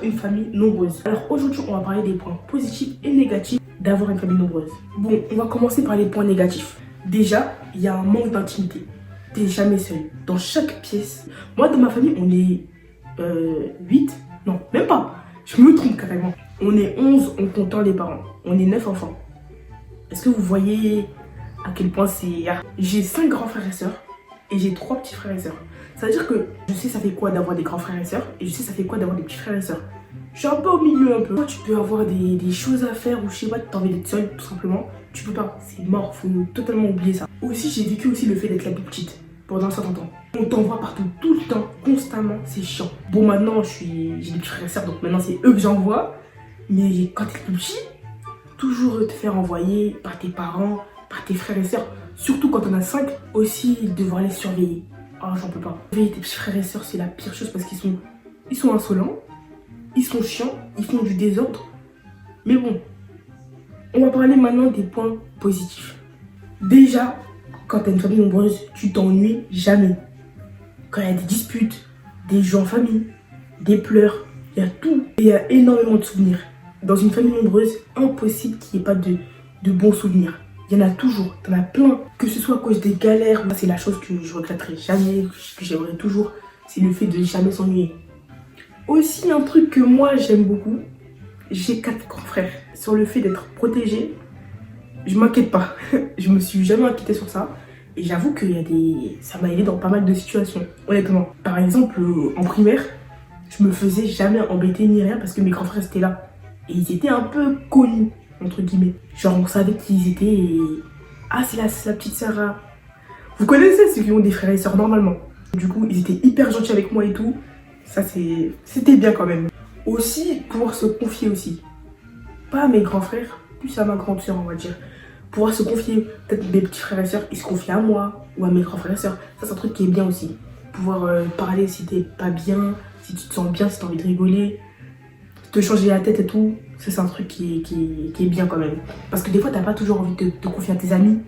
une famille nombreuse. Alors aujourd'hui, on va parler des points positifs et négatifs d'avoir une famille nombreuse. Bon, on va commencer par les points négatifs. Déjà, il y a un manque d'intimité. T'es jamais seul. Dans chaque pièce. Moi, dans ma famille, on est 8. Non, même pas. Je me trompe carrément. On est 11 en comptant les parents. On est 9 enfants. Est-ce que vous voyez à quel point c'est... J'ai 5 grands frères et sœurs et j'ai 3 petits frères et sœurs. Ça veut dire que je sais ça fait quoi d'avoir des grands frères et sœurs et je sais ça fait quoi d'avoir des petits frères et sœurs. Je suis un peu au milieu un peu. Toi, tu peux avoir des choses à faire ou je sais pas, t'as envie d'être seul tout simplement. Tu peux pas, c'est mort, faut totalement oublier ça. Aussi, j'ai vécu aussi le fait d'être la plus petite pendant un certain temps. On t'envoie partout, tout le temps, constamment, c'est chiant. Bon, maintenant, j'ai des petits frères et sœurs, donc maintenant c'est eux que j'envoie. Mais quand t'es plus petit, toujours te faire envoyer par tes parents, par tes frères et sœurs. Surtout quand on a 5, aussi devoir les surveiller. Ah, j'en peux pas. Surveiller tes petits frères et sœurs, c'est la pire chose parce qu'ils sont insolents, ils sont chiants, ils font du désordre. Mais bon, on va parler maintenant des points positifs. Déjà, quand t'as une famille nombreuse, tu t'ennuies jamais. Quand il y a des disputes, des jeux en famille, des pleurs, il y a tout. Et il y a énormément de souvenirs. Dans une famille nombreuse, impossible qu'il n'y ait pas de bons souvenirs. Il y en a toujours, t'en as plein. Que ce soit à cause des galères, c'est la chose que je regretterai jamais, que j'aimerais toujours, c'est le fait de jamais s'ennuyer. Aussi un truc que moi j'aime beaucoup, j'ai 4 grands frères. Sur le fait d'être protégé, je m'inquiète pas. Je me suis jamais inquiétée sur ça. Et j'avoue que ça m'a aidé dans pas mal de situations, honnêtement. Par exemple, en primaire, je me faisais jamais embêter ni rien parce que mes grands frères étaient là. Et ils étaient un peu connus, entre guillemets. Genre, on savait qui ils étaient et... Ah, c'est la petite Sarah. Vous connaissez ceux qui ont des frères et sœurs normalement. Du coup, ils étaient hyper gentils avec moi et tout. Ça, c'était bien quand même. Aussi, pouvoir se confier aussi. Pas à mes grands frères, plus à ma grande sœur, on va dire. Pouvoir se confier, peut-être mes petits frères et sœurs, ils se confient à moi ou à mes grands frères et sœurs. Ça, c'est un truc qui est bien aussi. Pouvoir parler si t'es pas bien, si tu te sens bien, si t'as envie de rigoler, te changer la tête et tout. Ça, c'est un truc qui est bien quand même. Parce que des fois, t'as pas toujours envie de te confier à tes amis,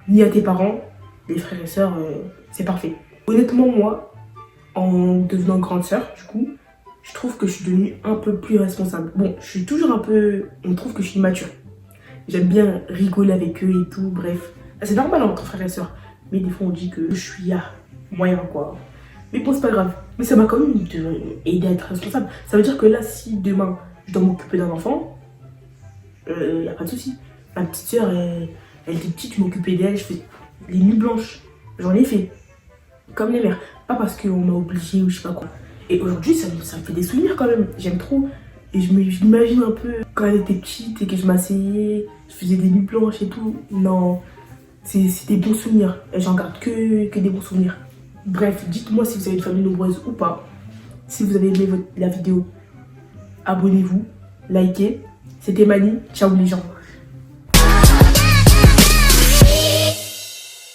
ni à tes parents. Les frères et sœurs, c'est parfait. Honnêtement, moi, en devenant grande sœur, du coup, je trouve que je suis devenue un peu plus responsable. Bon, je suis toujours un peu... On trouve que je suis mature. J'aime bien rigoler avec eux et tout, bref. C'est normal entre frères et sœurs. Mais des fois, on dit que je suis moyen, quoi. Mais bon, c'est pas grave. Mais ça m'a quand même aidé à être responsable. Ça veut dire que là, si demain, je dois m'occuper d'un enfant, y a pas de souci. Ma petite sœur, elle était petite, je m'occupais d'elle, je fais les nuits blanches. J'en ai fait. Comme les mères. Pas parce qu'on m'a obligé ou je sais pas quoi. Et aujourd'hui, ça me fait des souvenirs quand même. J'aime trop. Et je m'imagine un peu quand elle était petite et que je m'asseyais, je faisais des nuits blanches et tout. Non, c'est des bons souvenirs. Et j'en garde que des bons souvenirs. Bref, dites-moi si vous avez une famille nombreuse ou pas. Si vous avez aimé la vidéo, abonnez-vous, likez. C'était Mani. Ciao les gens.